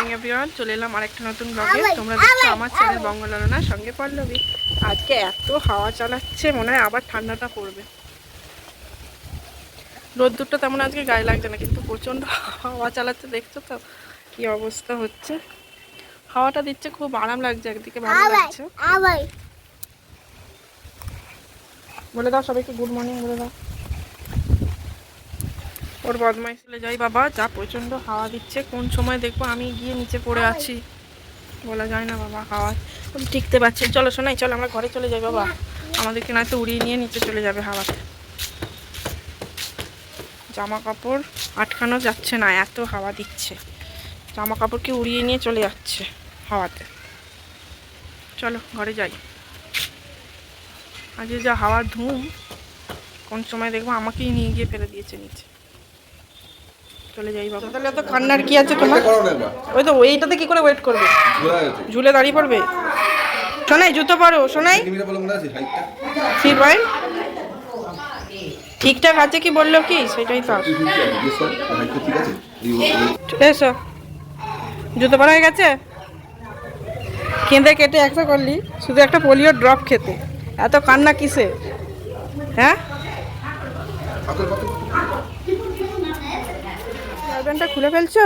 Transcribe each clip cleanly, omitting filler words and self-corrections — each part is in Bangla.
মর্নিং এভরিওয়ান, চলে এলাম আরেকটা নতুন ব্লগে। তোমরা দেখছো আমার চ্যানেল বঙ্গলালনা, সঙ্গে পল্লবী। আজকে এত হাওয়া চালাচ্ছে, মনে হয় আবার ঠান্ডাটা পড়বে। রোদ্দুরটা তেমন আজকে গায়ে লাগছে না, কিন্তু প্রচণ্ড হাওয়া চালাচ্ছে। দেখছো তো কি অবস্থা হচ্ছে। হাওয়াটা দিচ্ছে, খুব আরাম লাগছে, একদিকে ভালো লাগছে। বলে দাও সবাইকে গুড মর্নিং বলে দাও। ওর বদমাই চলে যাই বাবা, যা প্রচণ্ড হাওয়া দিচ্ছে। কোন সময় দেখবো আমি গিয়ে নিচে পড়ে আছি, বলা যায় না বাবা। হাওয়া টিকতে পারছি। চলো শোনাই, চলো আমরা ঘরে চলে যাই বাবা, আমাদেরকে নয়তো উড়িয়ে নিয়ে নিচে চলে যাবে হাওয়াতে। জামা কাপড় আটকানো যাচ্ছে না, এত হাওয়া দিচ্ছে। জামা কাপড়কে উড়িয়ে নিয়ে চলে যাচ্ছে হাওয়াতে। চলো ঘরে যাই। আজকে যা হাওয়ার ধুম, কোন সময় দেখবো আমাকেই নিয়ে গিয়ে ফেলে দিয়েছে নিচে। চলে যাই বাবা। তাহলে এত কান্নার কি আছে তোমার? ওই তো এইটাতে কি করে ওয়েট করবে? ঝুলে দাঁড়িয়ে পড়বে। শোনাই জুতো পরো, শোনাই ঠিকঠাক আছে কি বললো কি সেটাই তো। এসো, জুতো পরা হয়ে গেছে। কেঁদে কেটে একটা করলি, শুধু একটা পোলিও ড্রপ খেতে এত কান্না কিসে? হ্যাঁ, হেয়ারব্যান্ডটা খুলে ফেলছো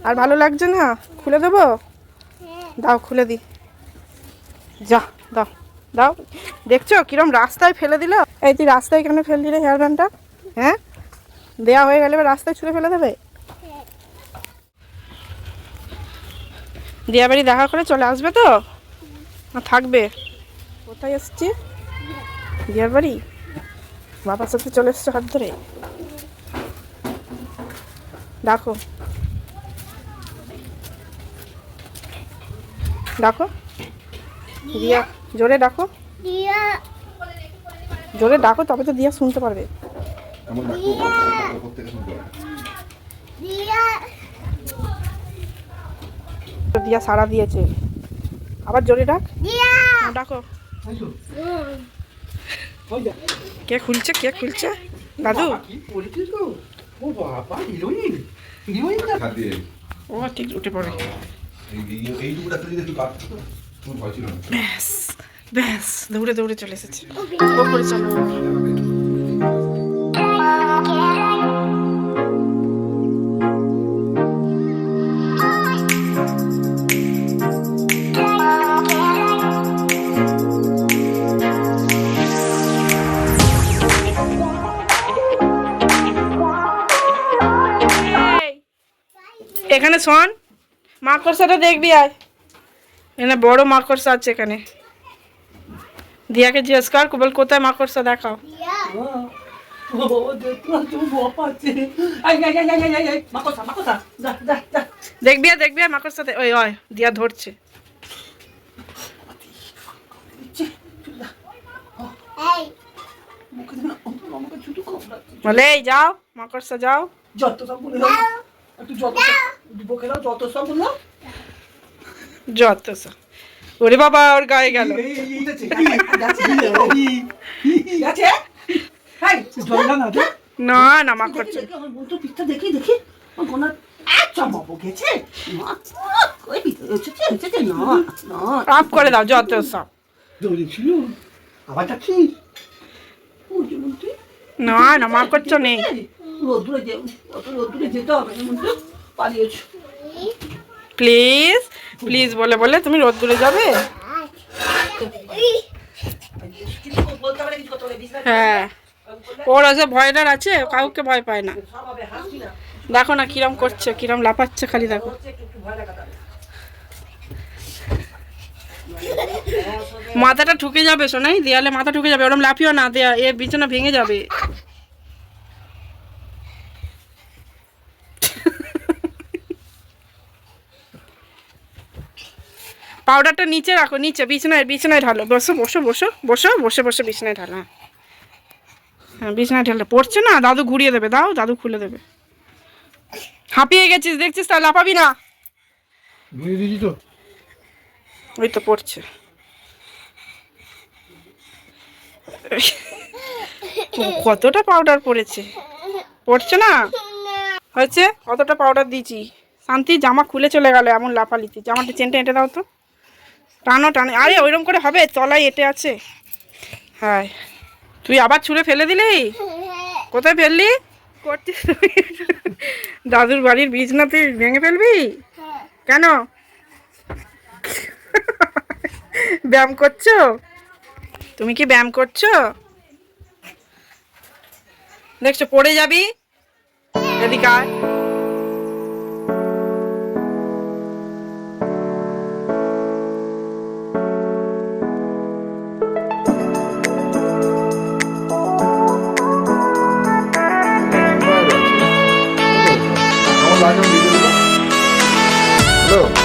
আর ভালো লাগছে না? খুলে দেবো? দাও খুলে দি। যা দাও দাও। দেখছো কিরম রাস্তায় ফেলে দিল। এই তুই রাস্তায় কেন ফেল দিলে হেয়ারব্যান্ডটা? হ্যাঁ, দেয়া হয়ে গেলে রাস্তায় ছুঁড়ে ফেলে দেবে? দিয়া বাড়ি দেখা করে চলে আসবে তো, না থাকবে? কোথায় এসছি? দিয়ার বাড়ি। বাবার সাথে চলে এসছো হাত ধরে। ডাকো ডাকো দিয়া, জোরে ডাকো, জোরে ডাকো, তবে তো দিয়া শুনতে পারবে। দিয়া সাড়া দিয়েছে, আবার জোরে ডাক। ডাকো। কে খুলছে, কে খুলছে? দাদু। ও ঠিক উঠে পড়ে। ব্যাস ব্যাস, দৌড়ে দৌড়ে চলে এসেছে। ওপরে চলো। এখানে শোন, মাকড়সাটা দেখবি আয়। এখানে বড় মাকড়সা আছে এখানে। দিয়াকে জিজ্ঞেস কর, বল কোথায় মাকড়সা দেখাও। দেখবি দেখবি মাকড়সা। ওই ওই দিয়া ধরছে। বলে এই যাও মাকড়সা যাও। যত সব বলে দাও, একটু যত বকে দাও, যত সব বলো, যত সব। ওরে বাবা, ওর গায়ে গেল। না না মাকড়সা দেখি দেখি অফ করে দাও, যত সব। না না মাকড়সা নেই। প্লিজ প্লিজ বলে বলে তুমি রোদ্দুরে যাবে? হ্যাঁ, ওর আছে ভয়টার আছে, কাউকে ভয় পায় না। দেখো না কিরম করছে, কিরম লাফাচ্ছে, খালি দেখো। মাথাটা ঠুকে যাবে শোনাই, দেয়ালে মাথা ঠুকে যাবে। ওরম লাফিও না, দেয়া এ বিছানা ভেঙে যাবে। পাউডারটা নিচে রাখো, নিচে বিছানায়, বিছানায় ঢালো। বসো বসো বসো বসো, বসে বসে বিছানায় ঢালো। হ্যাঁ বিছানায় ঢাললে পড়ছে না, দাদু ঘুরিয়ে দেবে। দাও, দাদু খুলে দেবে। হাঁপিয়ে গেছিস দেখছিস, তা লাফাবি না। ওই তো পড়ছে। কতটা পাউডার পড়েছে, পড়ছে না? হয়েছে, কতটা পাউডার দিয়েছি, শান্তি জামা খুলে চলে গেল, এমন লাফালিতি। জামাটা চেনটা এঁটে দাও তো, টানো টানো। আরে ওইরকম করে হবে, তলায় এঁটে আছে। হ্যাঁ, তুই আবার ছুঁড়ে ফেলে দিলি? কোথায় ফেললি? করছিস তুই? দাদুর বাড়ির বিছনা তুই ভেঙে ফেলবি? কেন? ব্যায়াম করছো? তুমি কি ব্যায়াম করছো? দেখছো পড়ে যাবি। এদিকে আয়। আমার লাগে ভিডিও। হ্যালো।